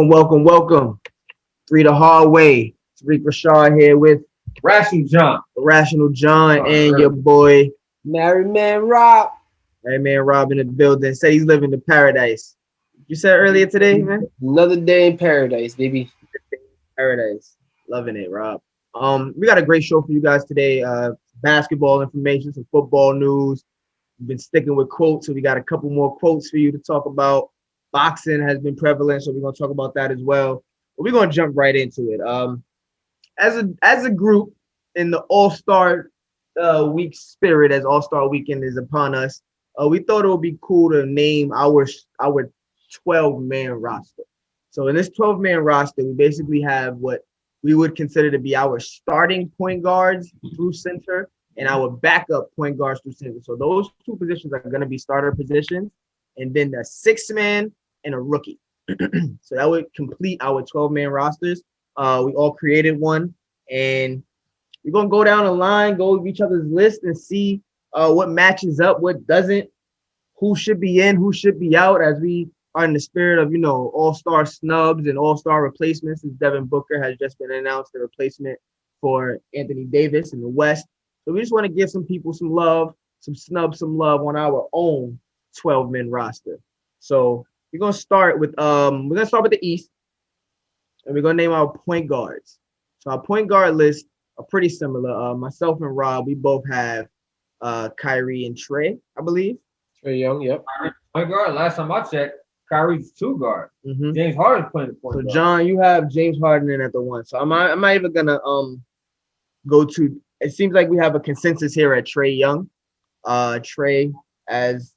Welcome. Three the hard way. Tariq Rashad here with Rational John and your boy. Married Man Rob. Hey man, Rob in the building. Said he's living the paradise. You said earlier today, man? Another day in paradise, baby. Paradise. Loving it, Rob. We got a great show for you guys today. Basketball information, some football news. We've been sticking with quotes, so we got a couple more quotes for you to talk about. Boxing has been prevalent, so we're gonna talk about that as well. But we're gonna jump right into it. As a group in the All-Star week spirit, as All-Star weekend is upon us, we thought it would be cool to name our 12-man roster. So in this 12-man roster, we basically have what we would consider to be our starting point guards through center and our backup point guards through center. So those two positions are going to be starter positions, and then the 6-man and a rookie. So that would complete our 12-man rosters. We all created one, and we're going to go down the line, go with each other's list and see what matches up, what doesn't, who should be in, who should be out, as we are in the spirit of, all-star snubs and all-star replacements, as Devin Booker has just been announced, the replacement for Anthony Davis in the West. So we just want to give some people some love, some snubs, some love on our own 12-man roster. So we're gonna start with the East, and we're gonna name our point guards. So our point guard list are pretty similar. Myself and Rob, we both have Kyrie and Trey, I believe. Trae Young, yep. Point guard. Last time I checked, Kyrie's 2 guard. Mm-hmm. James Harden's playing the point So guard. John, you have James Harden in at the 1. So I'm not even gonna go to. It seems like we have a consensus here at Trae Young. Trey as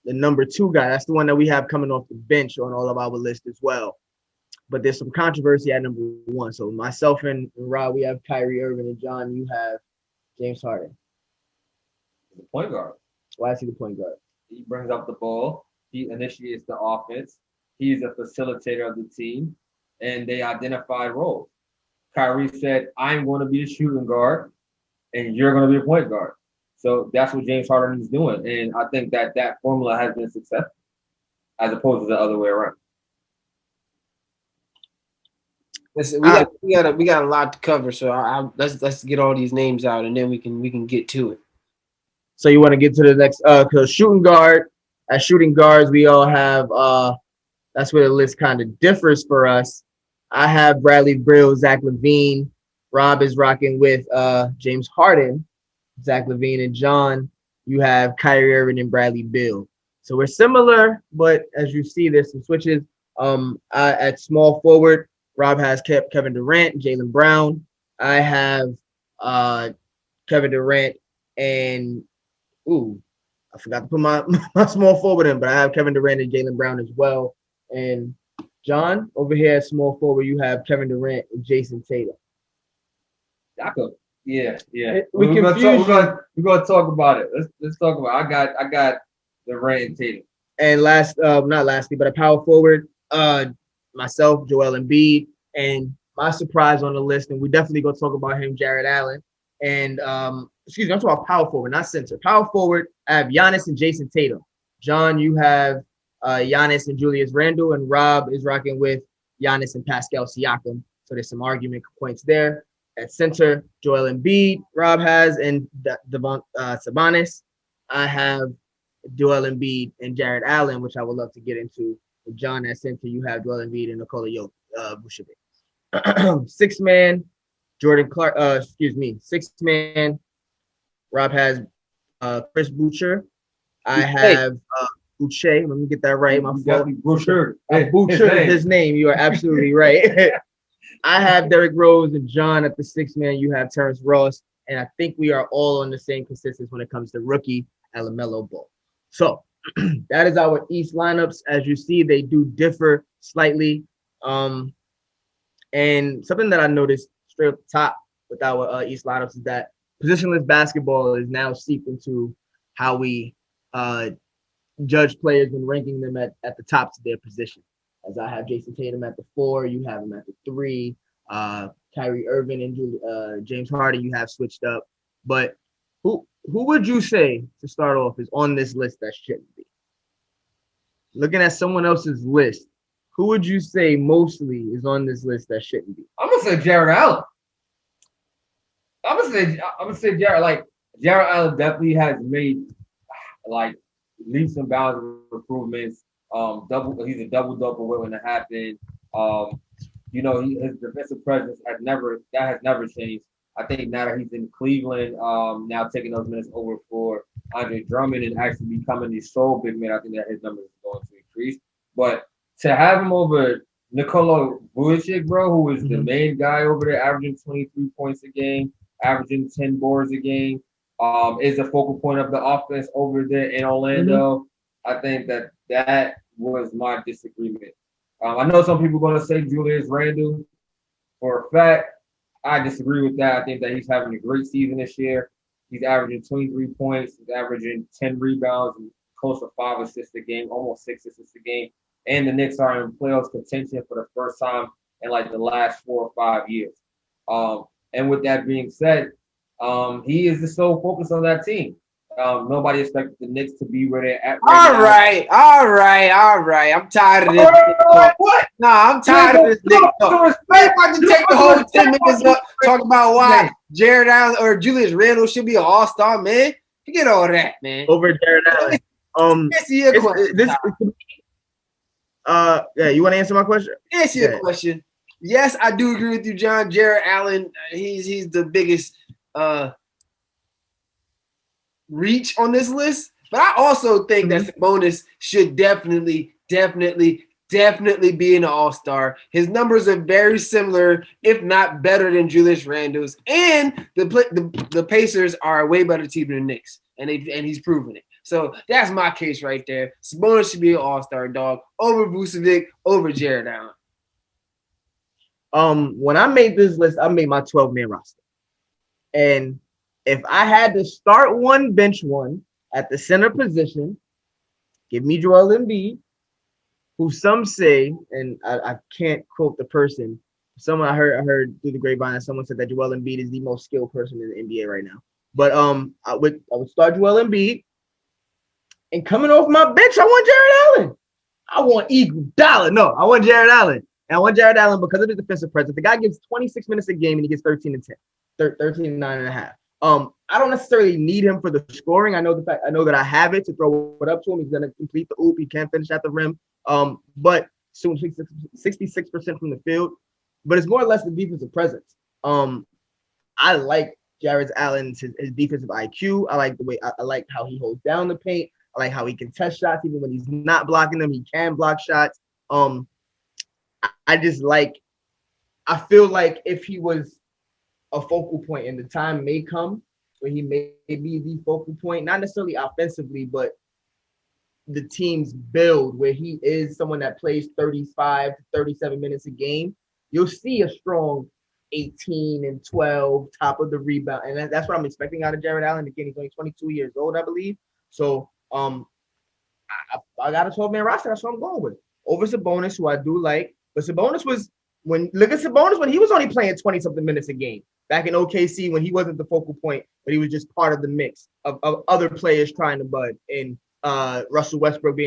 the number 2 guy. That's the one that we have coming off the bench on all of our lists as well. But there's some controversy at number 1. So myself and Rob, we have Kyrie Irving, and John, you have James Harden. The point guard. Why is he the point guard? He brings up the ball. He initiates the offense. He's a facilitator of the team, and they identify roles. Kyrie said, "I'm going to be the shooting guard, and you're going to be a point guard." So that's what James Harden is doing, and I think that formula has been successful, as opposed to the other way around. Listen, we got a lot to cover, so let's get all these names out, and then we can get to it. So you want to get to the next because shooting guard. As shooting guards, we all have that's where the list kind of differs for us. I have Bradley Beal, Zach LaVine. Rob is rocking with James Harden, Zach LaVine, and John, you have Kyrie Irving and Bradley Beal. So we're similar, but as you see, there's some switches. At small forward, Rob has Kevin Durant, Jaylen Brown. I have Kevin Durant and I forgot to put my small forward in, but I have Kevin Durant and Jaylen Brown as well. And John, over here at small forward, you have Kevin Durant and Jason Tatum. Yeah. We're gonna talk about it. Let's talk about it. I got Durant and Tatum. And not lastly, but a power forward, myself, Joel Embiid, and my surprise on the list, and we definitely gonna talk about him, Jared Allen. And I'm talking about power forward, not center. Power forward, I have Giannis and Jason Tatum. John, you have Giannis and Julius Randle, and Rob is rocking with Giannis and Pascal Siakam. So there's some argument points there. At center, Joel Embiid, Rob has, and Sabonis. I have Joel Embiid and Jared Allen, which I would love to get into. With John at center, you have Joel Embiid and Nikola Vucevic. 6-man, Jordan Clark. 6-man. Rob has Chris Boucher. I have Boucher. Let me get that right. My fault. Boucher. Boucher is his name. You are absolutely right. I have Derrick Rose, and John at the 6-man. You have Terrence Ross, and I think we are all on the same consensus when it comes to rookie and LaMelo Ball. So that is our East lineups. As you see, they do differ slightly. And something that I noticed straight up the top with our East lineups is that positionless basketball is now seeped into how we judge players and ranking them at the tops of their position. As I have Jason Tatum at the 4, you have him at the 3. Kyrie Irving and James Harden, you have switched up. But who would you say, to start off, is on this list that shouldn't be? Looking at someone else's list, who would you say mostly is on this list that shouldn't be? I'm gonna say Jared Allen. I'm gonna say Jared. Like Jared Allen definitely has made like leaps and bounds of improvements. He's a double waiting to happen. His defensive presence has never changed. I think now that he's in Cleveland, now taking those minutes over for Andre Drummond and actually becoming the sole big man, I think that his numbers are going to increase. But to have him over Nikola Vucevic, bro, who is the main guy over there, averaging 23 points a game, averaging 10 boards a game, is the focal point of the offense over there in Orlando. I think that was my disagreement. I know some people are going to say Julius Randle. For a fact, I disagree with that. I think that he's having a great season this year. He's averaging 23 points. He's averaging 10 rebounds and close to 5 assists a game, almost 6 assists a game. And the Knicks are in playoffs contention for the first time in like the last 4 or 5 years. And with that being said, he is the sole focus on that team. Nobody expected the Knicks to be where they're at. All right. I'm tired of this. What? Nah, I'm tired of this. I'm about to take the whole 10 minutes up talking about why Jared Allen or Julius Randle should be an all-star, man. Forget all that, man. Over Jared Allen. Answer your question. You want to answer my question? Answer your question. Yes, I do agree with you, John. Jared Allen, he's the biggest reach on this list. But I also think that Sabonis should definitely be an all-star. His numbers are very similar, if not better than Julius Randle's. And the Pacers are a way better team than the Knicks. And he's proven it. So that's my case right there. Sabonis should be an all-star, dog. Over Vucevic, over Jared Allen. When I made this list, I made my 12-man roster. And if I had to start one, bench one at the center position, give me Joel Embiid, who some say, and I can't quote the person. Someone I heard through the grapevine that someone said that Joel Embiid is the most skilled person in the NBA right now. But I would start Joel Embiid. And coming off my bench, I want Jared Allen. I want Iguodala. No, I want Jared Allen. And I want Jared Allen because of his defensive presence. The guy gives 26 minutes a game and he gets 13 and 10, 13 and 9.5. I don't necessarily need him for the scoring. I know that I have it to throw it up to him. He's going to complete the oop. He can finish at the rim. But soon 66% from the field. But it's more or less the defensive presence. I like Jared Allen's his defensive IQ. I like the way I like how he holds down the paint. I like how he can test shots even when he's not blocking them. He can block shots. I feel like if he was a focal point, and the time may come where he may be the focal point, not necessarily offensively, but the team's build where he is someone that plays 35 to 37 minutes a game, you'll see a strong 18 and 12, top of the rebound. And that's what I'm expecting out of Jared Allen. Again, he's only 22 years old, I believe. So I got a 12-man roster. That's what I'm going with. Over Sabonis, who I do like. But Sabonis look at Sabonis when he was only playing 20-something minutes a game. Back in OKC when he wasn't the focal point, but he was just part of the mix of other players trying to bud. And Russell Westbrook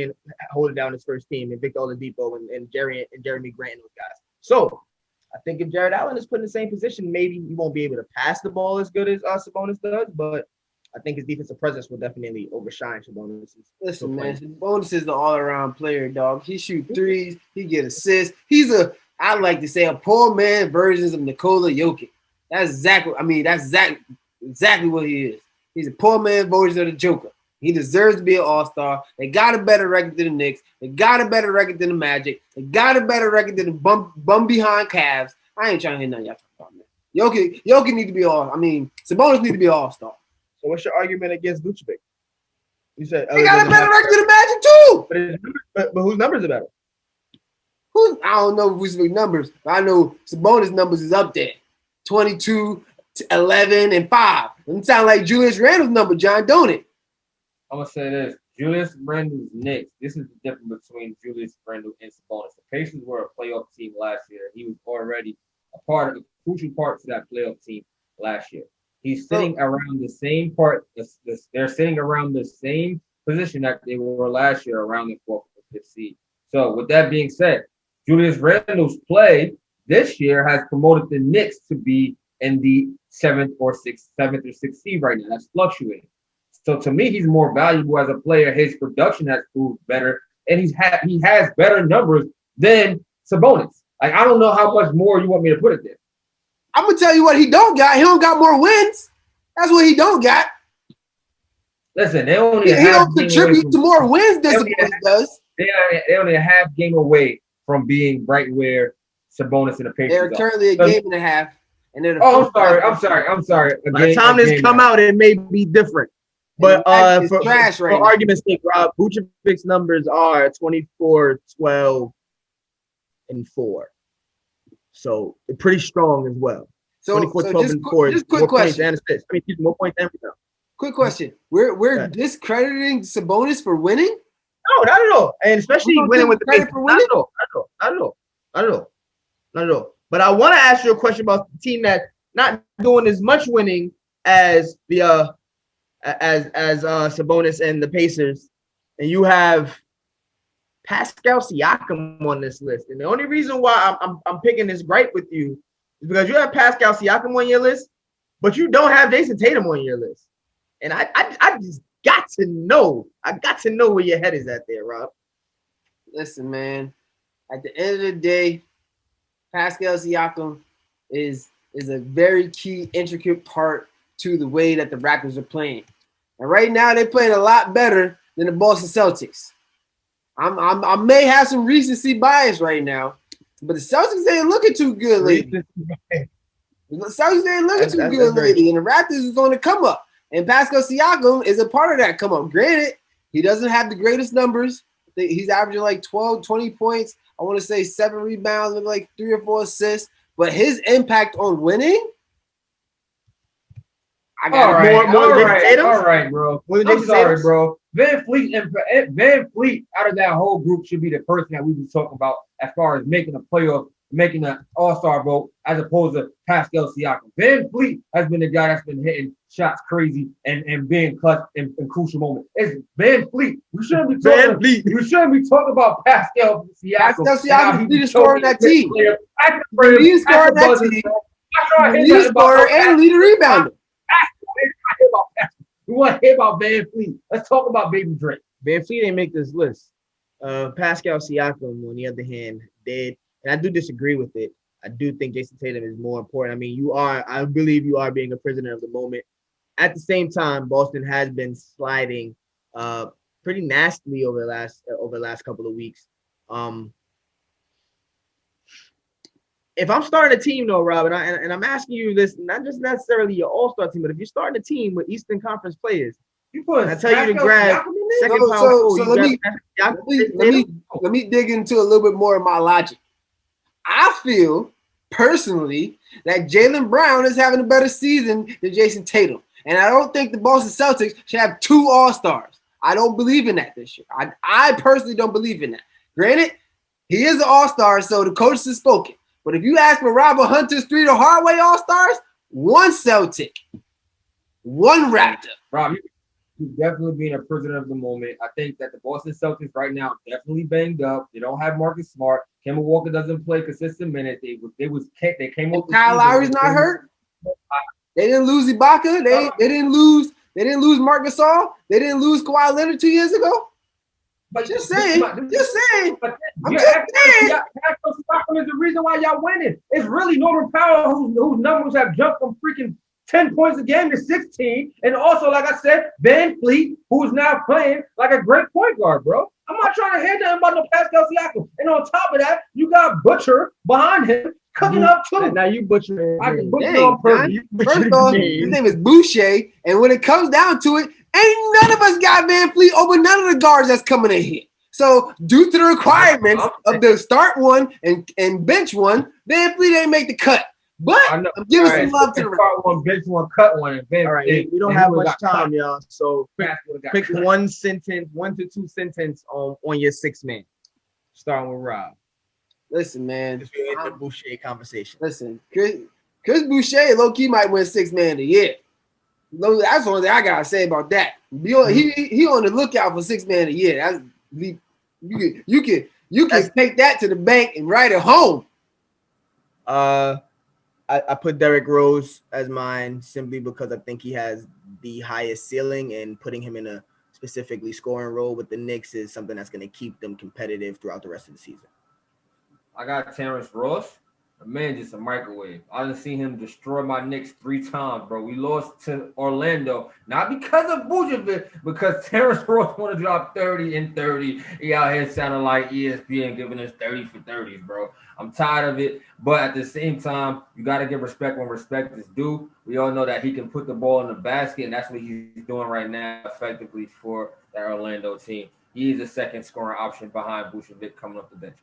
holding down his first team, and Victor Oladipo and Jeremy Grant and those guys. So I think if Jared Allen is put in the same position, maybe he won't be able to pass the ball as good as Sabonis does, but I think his defensive presence will definitely overshine Sabonis. Listen, man, Sabonis is the all-around player, dog. He shoot threes, he get assists. I like to say, a poor man version of Nikola Jokic. That's exactly what he is. He's a poor man version of the Joker. He deserves to be an all-star. They got a better record than the Knicks. They got a better record than the Magic. They got a better record than the bum behind Cavs. I ain't trying to hear nothing y'all talking about, man. Jokic need to be Sabonis need to be an all-star. So what's your argument against Vucevic? You said they got a better record than the Magic too. But whose numbers are better? I don't know Vucevic numbers, but I know Sabonis numbers is up there. 22, 11, and 5. Doesn't sound like Julius Randle's number, John, don't it? I'm going to say this. Julius Randle's Knicks. This is the difference between Julius Randle and Sabonis. The Pacers were a playoff team last year. He was already a crucial part to that playoff team last year. He's sitting around the same part. They're sitting around the same position that they were last year, around the 4th or 5th seed. So with that being said, Julius Randle's play this year has promoted the Knicks to be in the seventh or sixth seed right now. That's fluctuating. So to me, he's more valuable as a player. His production has proved better, and he has better numbers than Sabonis. Like, I don't know how much more you want me to put it there. I'm gonna tell you what he don't got. He don't got more wins. That's what he don't got. Listen, they only he don't contribute to more wins than Sabonis does. They only a half game away from being right where Sabonis and the Pacers They're currently a game and a half. And they're I'm sorry. By the time this come out, it may be different. But for argument's sake, Rob, Vucevic's numbers are 24, 12, and 4. So they're pretty strong as well. So 24, 12, and 4. Just quick question. More points and rebounds. Quick question. We're discrediting Sabonis for winning? No, not at all. And especially winning with the Pacers. Not at all. But I want to ask you a question about the team that's not doing as much winning as the as Sabonis and the Pacers, and you have Pascal Siakam on this list. And the only reason why I'm picking this gripe with you is because you have Pascal Siakam on your list, but you don't have Jason Tatum on your list. And I just got to know. I got to know where your head is at there, Rob. Listen, man. At the end of the day, Pascal Siakam is a very key, intricate part to the way that the Raptors are playing. And right now, they're playing a lot better than the Boston Celtics. I may have some recency bias right now, but the Celtics ain't looking too good lately. The Celtics ain't looking too good lately, and the Raptors is on the come up. And Pascal Siakam is a part of that come up. Granted, he doesn't have the greatest numbers. He's averaging like 12, 20 points. I want to say 7 rebounds and like 3 or 4 assists. But his impact on winning, I got all right, bro. I'm sorry, bro. Van Fleet out of that whole group should be the person that we be talking about as far as making a playoff, making an all-star vote, as opposed to Pascal Siakam. Van Fleet has been the guy that's been hitting shots crazy and being clutch in crucial moments. It's Van Fleet. We shouldn't be talking about Pascal Siakam. Pascal Siakam is the leading scorer on that team. Leading scorer on that team. Leading scorer and leading rebounder. We want to hear about Van Fleet. Let's talk about Baby Drake. Van Fleet didn't make this list. Pascal Siakam, on the other hand, did. And I do disagree with it. I do think Jason Tatum is more important. I mean, I believe you are being a prisoner of the moment. At the same time, Boston has been sliding pretty nastily over the last couple of weeks. If I'm starting a team, though, Rob, and I'm asking you this, not just necessarily your all-star team, but if you're starting a team with Eastern Conference players, I tell you to grab second power forward. Let me dig into a little bit more of my logic. I feel personally that Jaylen Brown is having a better season than Jason Tatum, and I don't think the Boston Celtics should have 2 all-stars. I don't believe in that this year. I personally don't believe in that. Granted, he is an all-star, so the coaches have spoken. But if you ask for Robert Hunter's 3 to Hardaway All-Stars, 1 Celtic, 1 Raptor. Rob, you're definitely being a prisoner of the moment. I think that the Boston Celtics right now definitely banged up. They don't have Marcus Smart. Kemba Walker doesn't play consistent minutes. They came up. Kyle Lowry's not hurt. They didn't lose Ibaka. They didn't lose Marc Gasol. They didn't lose Kawhi Leonard 2 years ago. But just saying. I'm just saying. Pascal is the reason why y'all winning. It's really Norman Powell whose numbers have jumped from freaking 10 points a game to 16. And also, like I said, Van Fleet, who is now playing like a great point guard, bro. I'm not trying to hear nothing about no Pascal Siakam. And on top of that, you got Butcher behind him cooking up too. Now you butcher. I can butcher on purpose. First off, his name is Boucher. And when it comes down to it, ain't none of us got Van Fleet over none of the guards that's coming in here. So due to the requirements of the start one and bench one, Van Fleet ain't make the cut. But I'm giving some love to the start one, bench one, cut one. And all right, we don't have much time, y'all. So pick 1 sentence, 1 to 2 sentences on your 6 man. Starting with Rob. Listen, man. The Boucher conversation. Listen, Chris Boucher, low key might win 6 man of the year. That's the only thing I gotta say about that. He on the lookout for 6 man of the year. You You can take that to the bank and write it home. I put Derrick Rose as mine simply because I think he has the highest ceiling, and putting him in a specifically scoring role with the Knicks is something that's going to keep them competitive throughout the rest of the season. I got Terrence Ross. The man just a microwave. I done seen him destroy my Knicks 3 times, bro. We lost to Orlando, not because of Vucevic, because Terrence Ross want to drop 30 and 30. He out here sounding like ESPN giving us 30 for 30s, bro. I'm tired of it. But at the same time, you got to give respect when respect is due. We all know that he can put the ball in the basket, and that's what he's doing right now effectively for that Orlando team. He's a second scoring option behind Vucevic coming off the bench.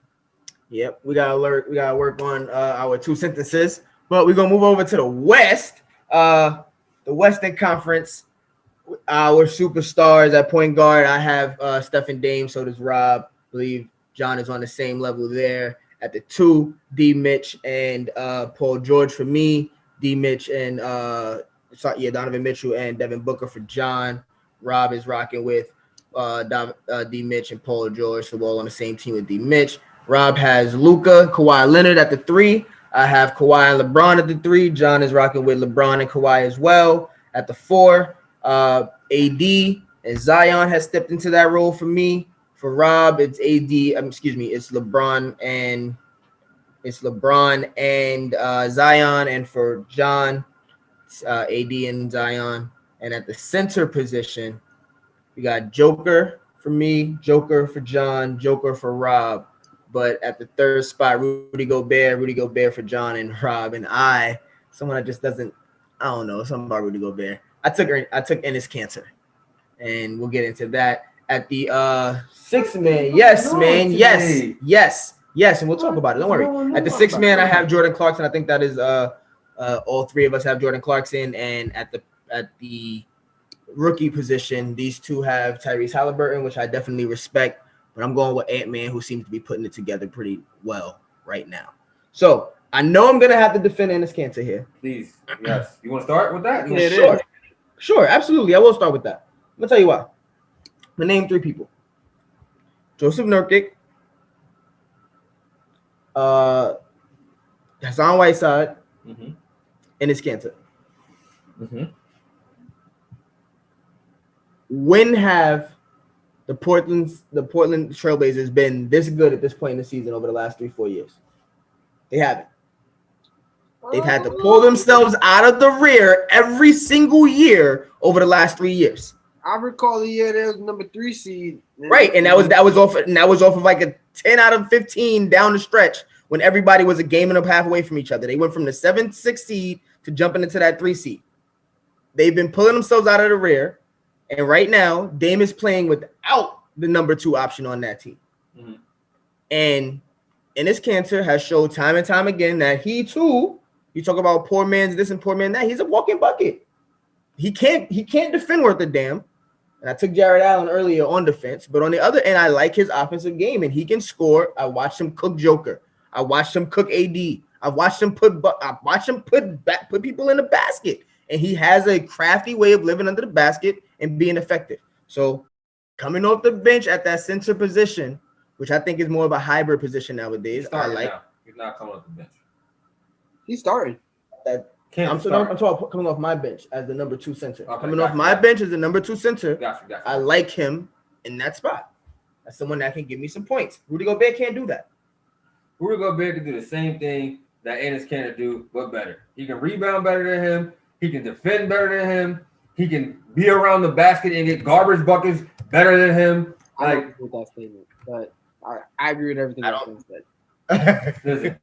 Yep, we gotta work on our 2 sentences, but we're gonna move over to the West, the Western Conference. Our superstars at point guard, I have Stephen Dame, so does Rob. I believe John is on the same level there. At the 2, D. Mitch and Paul George for me. D. Mitch and Donovan Mitchell and Devin Booker for John. Rob is rocking with D. Mitch and Paul George, so we're all on the same team with D. Mitch. Rob has Luka, Kawhi Leonard at the 3. I have Kawhi and LeBron at the 3. John is rocking with LeBron and Kawhi as well. At the 4, AD and Zion has stepped into that role for me. For Rob, it's it's LeBron and Zion, and for John, AD and Zion. And at the center position, we got Joker for me, Joker for John, Joker for Rob. But at the 3rd spot, Rudy Gobert for John and Rob. And someone that just doesn't, I don't know, something about Rudy Gobert. I took Enes Kanter, and we'll get into that. At the 6th man, yes, and we'll talk about it. Don't worry. At the 6th man, I have Jordan Clarkson. I think that is all 3 of us have Jordan Clarkson, and at the rookie position, these 2 have Tyrese Halliburton, which I definitely respect. But I'm going with Ant-Man, who seems to be putting it together pretty well right now. So I know I'm going to have to defend Enes Kanter here. Please, yes. You want to start with that? Sure, absolutely. I will start with that. I'm going to tell you why. I'm going to name 3 people. Joseph Nurkic, Hassan Whiteside, Enes Kanter. When have the Portland Trailblazers been this good at this point in the season over the last 3-4 years? They haven't. They've had to pull themselves out of the rear every single year over the last 3 years. I recall the year there was number 3 seed. Right, and that was off of like a 10 out of 15 down the stretch when everybody was a game and a half away from each other. They went from the 7th, 6th seed to jumping into that 3 seed. They've been pulling themselves out of the rear. And right now, Dame is playing without the number 2 option on that team. And Enes Kanter has showed time and time again that he too, you talk about poor man's this and poor man that, he's a walking bucket. He can't defend worth a damn. And I took Jared Allen earlier on defense, but on the other end, I like his offensive game, and he can score. I watched him cook Joker. I watched him cook AD. I watched him put people in the basket, and he has a crafty way of living under the basket and being effective. So coming off the bench at that center position, which I think is more of a hybrid position nowadays. He's not coming off the bench. He's starting. I'm talking coming off my bench as the number 2 center. Okay, coming off my bench as the number 2 center. Gotcha. I like him in that spot. That's someone that can give me some points. Rudy Gobert can't do that. Rudy Gobert can do the same thing that Enes Kanter do, but better. He can rebound better than him. He can defend better than him. He can be around the basket and get garbage buckets better than him. I don't agree with that statement, but I agree with everything that said. Listen,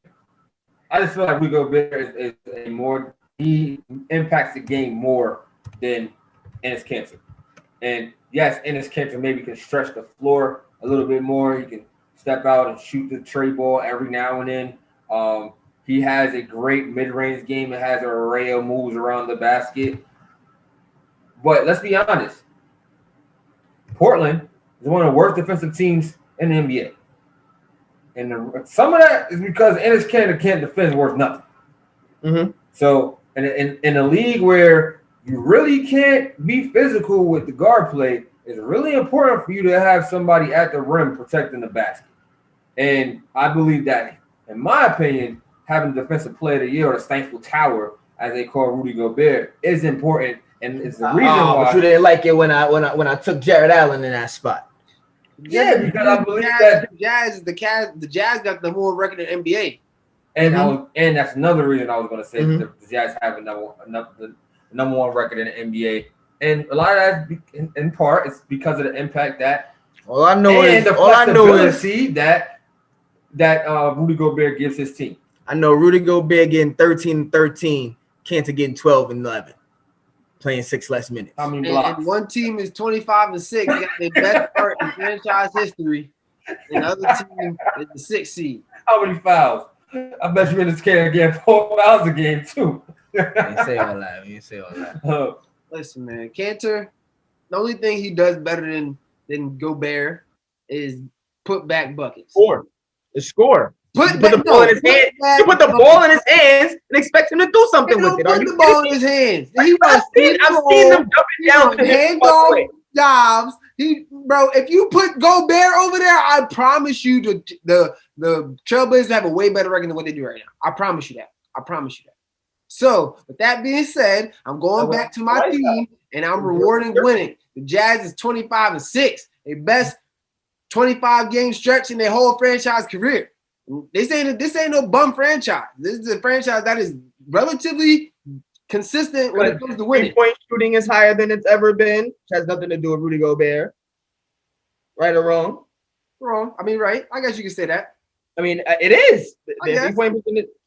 I just feel like Rudy Gobert is a more, he impacts the game more than Enes Kanter. And yes, Enes Kanter maybe can stretch the floor a little bit more. He can step out and shoot the tray ball every now and then. He has a great mid-range game. It has an array of moves around the basket. But let's be honest. Portland is one of the worst defensive teams in the NBA. And some of that is because Enes Kanter can't defend worth nothing. So in a league where you really can't be physical with the guard play, it's really important for you to have somebody at the rim protecting the basket. And I believe that, in my opinion, having the Defensive Player of the Year or the Thankful Tower, as they call Rudy Gobert, is important, and it's the reason why. But you didn't like it when I took Jared Allen in that spot. Yeah, because I believe that the Jazz got the more record in NBA. And that's another reason I was going to say Mhm. that the Jazz have the number one record in the NBA, and a lot of that, in part, is because of the impact that All I know and is the all I know is flexibility that Rudy Gobert gives his team. I know Rudy Gobert getting 13-13, Kanter getting 12-11, playing 6 less minutes. I mean, And blocks. one team is 25-6, they got their best start in franchise history, and the other team is the 6th seed. How many fouls? I bet you in this can get 4 fouls a game too. You ain't say all that. You ain't say all that. Listen, man, Kanter, the only thing he does better than Gobert is put back buckets. Score. Put You put the ball in his hands. You put the ball in his hands and expect him to do something with it. Put the ball in his hands. He I've seen them jumping down to hand goal jobs. Bro, if you put Gobert over there, I promise you the Trailblazers have a way better record than what they do right now. I promise you that. So, with that being said, I'm going back to my team and I'm rewarding winning. The Jazz is 25-6, a best 25 game stretch in their whole franchise career. This ain't no bum franchise. This is a franchise that is relatively consistent when it comes to winning. 3-point shooting is higher than it's ever been, which has nothing to do with Rudy Gobert. Right or wrong? Wrong. I mean, right. I guess you can say that. I mean, it is.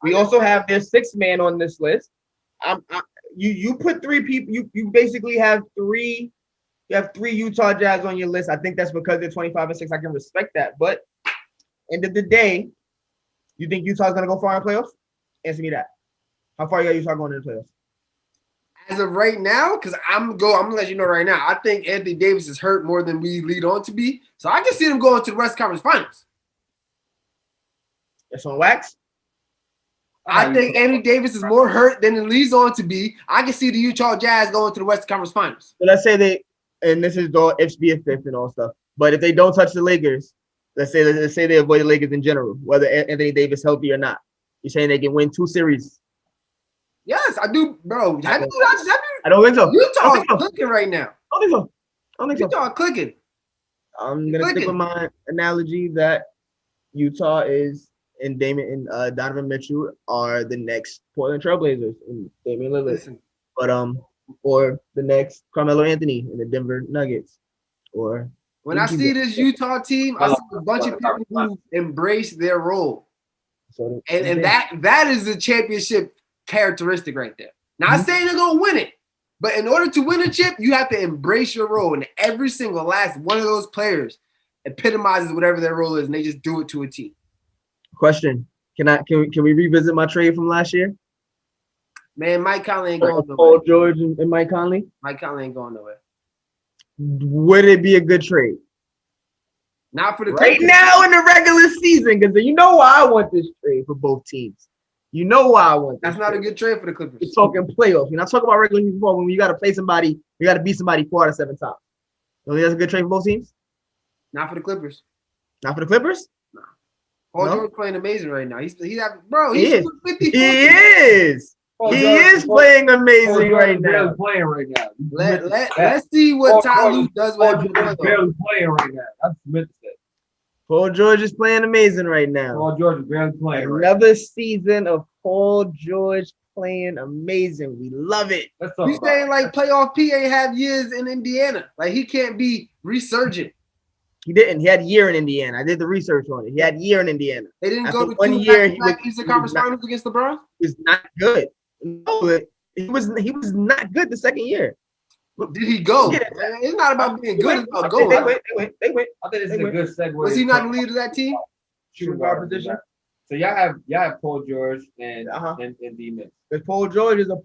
We also have their 6th man on this list. You put 3 people. You basically have 3. You have 3 Utah Jazz on your list. I think that's because they're 25-6. I can respect that. But end of the day, you think Utah's gonna go far in playoffs? Answer me that. How far you got Utah going in the playoffs? As of right now, because I'm gonna let you know right now. I think Anthony Davis is hurt more than we lead on to be. So I can see them going to the West Conference Finals. It's on wax. I think Anthony Davis is more hurt than it leads on to be. I can see the Utah Jazz going to the West Conference Finals. So let's say they, and this is all FBF and all stuff. But if they don't touch the Lakers, let's say they avoid the Lakers in general, whether Anthony Davis healthy or not. You're saying they can win 2 series? Yes, I do, bro. I don't think so. Utah is clicking right now. I don't think so. Utah clicking. I'm gonna stick with my analogy that Utah is and Damon and Donovan Mitchell are the next Portland Trailblazers and Damian Lillard. Listen. But or the next Carmelo Anthony in the Denver Nuggets. Or when I see this Utah team, I see a bunch of people who embrace their role. So and that is the championship characteristic right there. Not saying they're gonna win it, but in order to win a chip, you have to embrace your role. And every single last one of those players epitomizes whatever their role is, and they just do it to a T. Question: Can we revisit my trade from last year? Man, Mike Conley ain't going nowhere. Paul George and Mike Conley. Mike Conley ain't going nowhere. Would it be a good trade? Not for the right Clippers. Now in the regular season, because you know why I want this trade for both teams. You know why I want this. That's not a good trade for the Clippers. We're talking playoffs. We're not talking about regular season when you got to play somebody, you got to beat somebody 4 out of 7 times. You think that's a good trade for both teams? Not for the Clippers. Not for the Clippers? No. Paul George playing amazing right now. He is. 50, he is. He is playing amazing right now. Barely playing right now. Let's see what Ty Lue does with him. Barely playing right now. That's meant to say. Paul George is playing amazing right now. Paul George is barely playing. Another season of Paul George playing amazing. We love it. You saying like playoff P ain't have years in Indiana? Like he can't be resurgent. He didn't. He had a year in Indiana. I did the research on it. He had a year in Indiana. They didn't After go to 1 year. He was Eastern Conference Finals against the Browns. He was not good. No, he was not good the second year. Did he go? It's not about being good. It's about going. They went. I think this is a good segue. Was he not the leader of that team? Shooting guard position. So y'all have Paul George and D-Mix. Because Paul George is a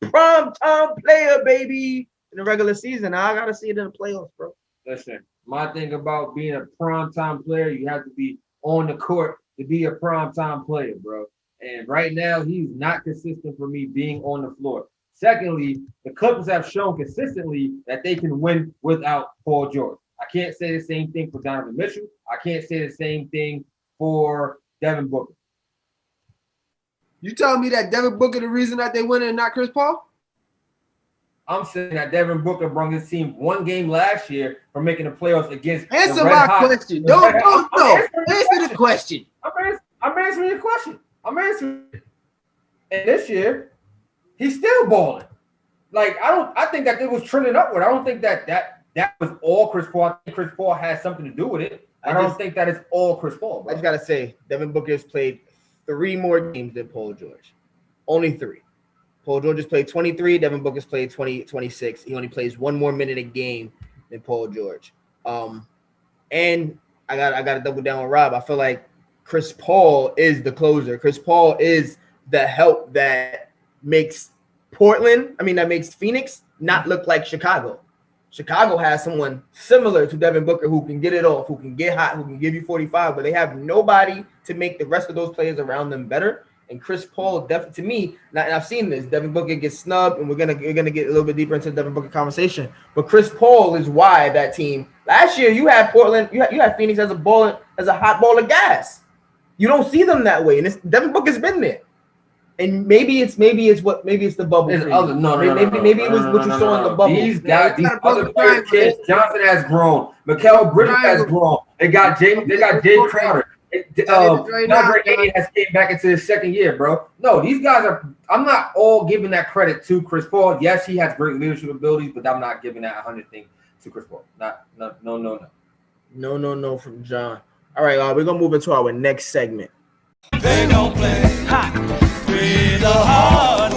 prime time player, baby. In the regular season, I gotta see it in the playoffs, bro. Listen, my thing about being a prime time player, you have to be on the court to be a prime time player, bro. And right now, he's not consistent for me being on the floor. Secondly, the Clippers have shown consistently that they can win without Paul George. I can't say the same thing for Donovan Mitchell. I can't say the same thing for Devin Booker. You telling me that Devin Booker the reason that they win and not Chris Paul? I'm saying that Devin Booker brought his team one game last year for making the playoffs against Answer the Red my Hot. question. Don't I'm answer the question. I'm answering your question. I'm answering it. And this year, he's still balling. Like I think that it was trending upward. I don't think that was all Chris Paul. I think Chris Paul has something to do with it. I don't think that it's all Chris Paul, bro. I just gotta say, Devin Booker has played 3 more games than Paul George. Only 3. Paul George has played 23. Devin Booker's played 26. He only plays 1 more minute a game than Paul George. And I gotta double down with Rob. I feel like Chris Paul is the closer. Chris Paul is the help that makes Phoenix not look like Chicago. Chicago has someone similar to Devin Booker who can get it off, who can get hot, who can give you 45, but they have nobody to make the rest of those players around them better. And Chris Paul, definitely to me, and I've seen this. Devin Booker gets snubbed, and we're gonna get a little bit deeper into the Devin Booker conversation. But Chris Paul is why that team last year you had Portland, you had Phoenix as a hot ball of gas. You don't see them that way, and Devin Booker's been there. And maybe it's the bubble. Maybe it was what you saw in the bubble. These other players, Chris Johnson has grown. Mikal Bridges has grown. They got Jay Crowder. DeAndre Ayton has came back into his second year, bro. No, these guys are. I'm not all giving that credit to Chris Paul. Yes, he has great leadership abilities, but I'm not giving that 100 thing to Chris Paul. No from John. All right, we're gonna move into our next segment. They don't play hot with a heart.